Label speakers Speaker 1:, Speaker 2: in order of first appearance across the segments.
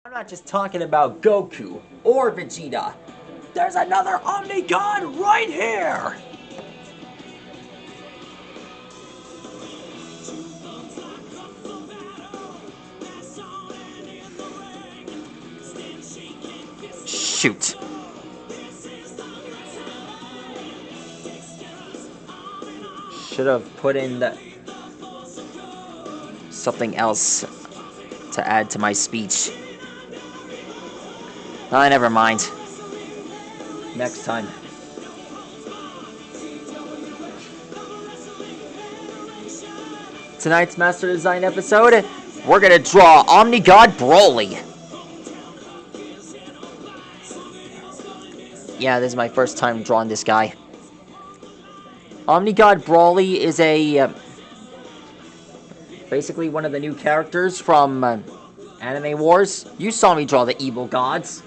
Speaker 1: I'm not just talking about Goku or Vegeta. There's another Omni God right here! Shoot. Should have put in something else to add to my speech. Never mind. Next time. Tonight's Master Design episode, we're gonna draw Omni God Broly. Yeah, this is my first time drawing this guy. Omni God Broly is basically one of the new characters from Anime Wars. You saw me draw the evil gods.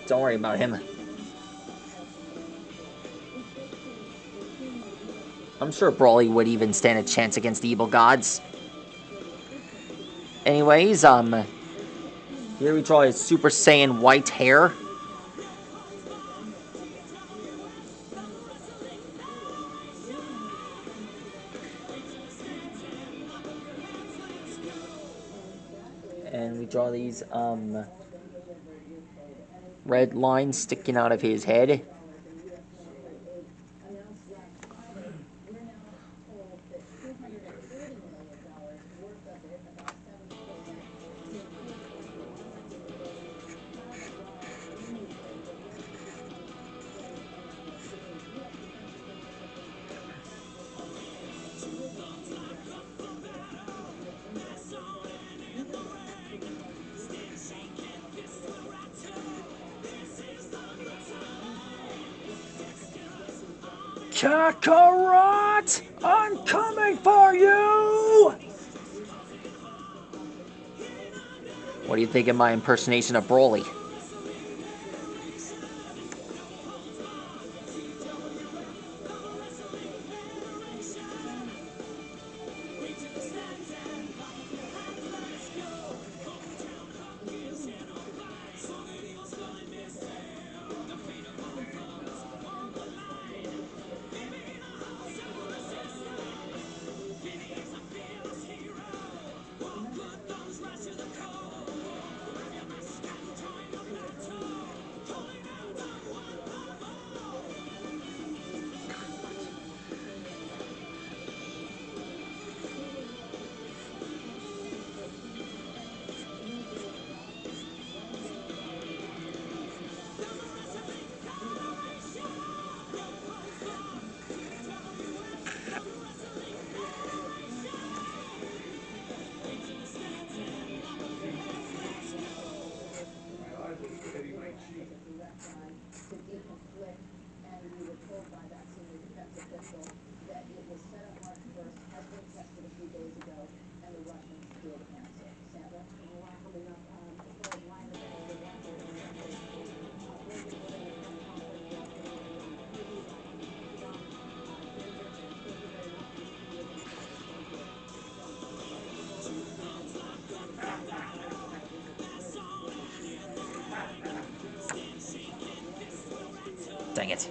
Speaker 1: Don't worry about him. I'm sure Broly would even stand a chance against the evil gods. Anyways, here we draw his Super Saiyan white hair. And we draw these, red lines sticking out of his head. Kakarot! I'm coming for you! What do you think of my impersonation of Broly? Dang it.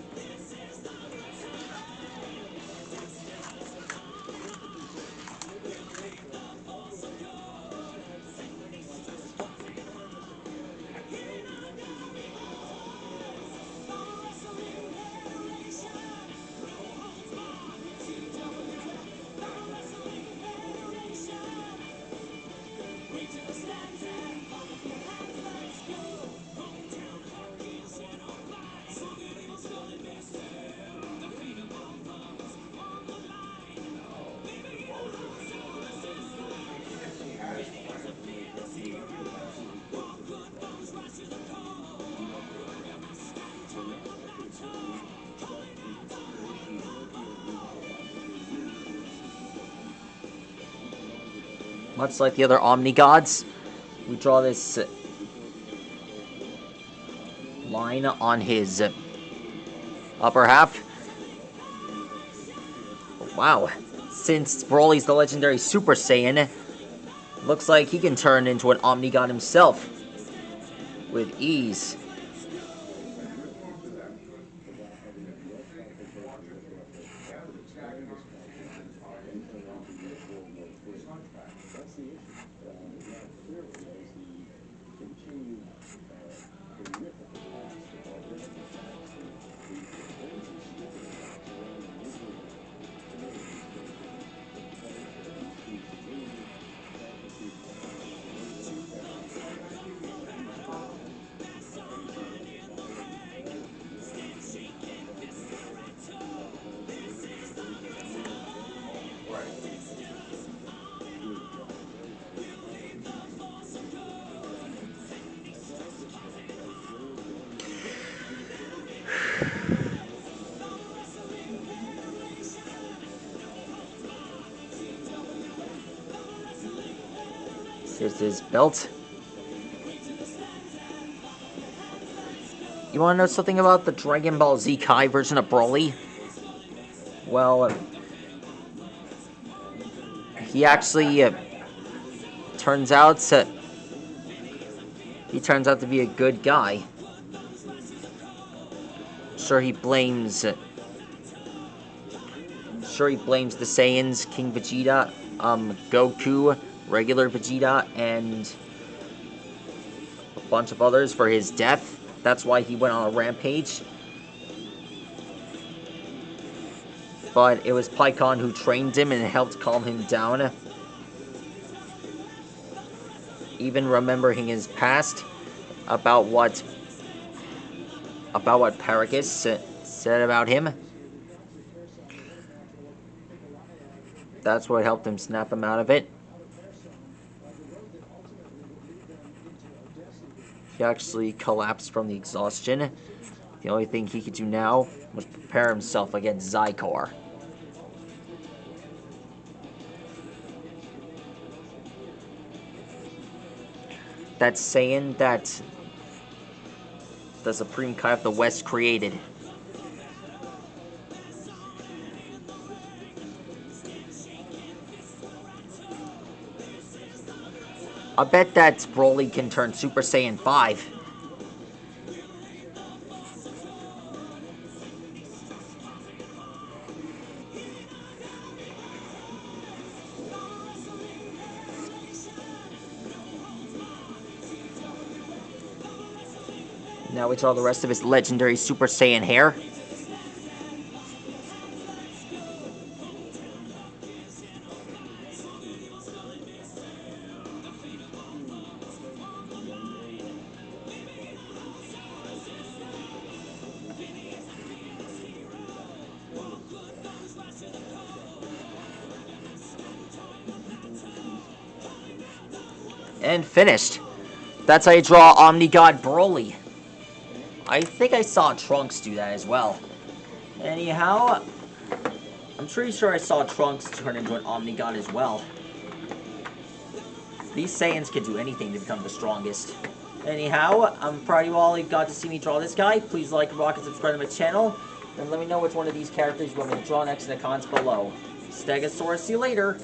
Speaker 1: Much like the other Omni Gods, we draw this line on his upper half. Wow,
Speaker 2: since Broly's the legendary Super Saiyan, looks like he can turn into an Omni God himself with ease. Here's his belt. You want to know something about the Dragon Ball Z Kai version of Broly? Well, he actually turns out to be a good guy. Sure, he blames the Saiyans, King Vegeta, Goku, regular Vegeta, and a bunch of others for his death. That's why he went on a rampage. But it was Pikkon who trained him and helped calm him down. Even remembering his past about what Paragus said about him. That's what helped him snap him out of it. He actually collapsed from the exhaustion. The only thing he could do now was prepare himself against Zykor. That Saiyan that the Supreme Kai of the West created. I bet that Broly can turn Super Saiyan 5. Now we draw the rest of his legendary Super Saiyan hair. And finished. That's how you draw Omni God Broly. I think I saw Trunks do that as well. Anyhow, I'm pretty sure I saw Trunks turn into an Omni God as well. These Saiyans can do anything to become the strongest. Anyhow, I'm proud of you all who got to see me draw this guy. Please like, rock, and subscribe to my channel. And let me know which one of these characters you want me to draw next in the comments below. Stegosaurus, see you later.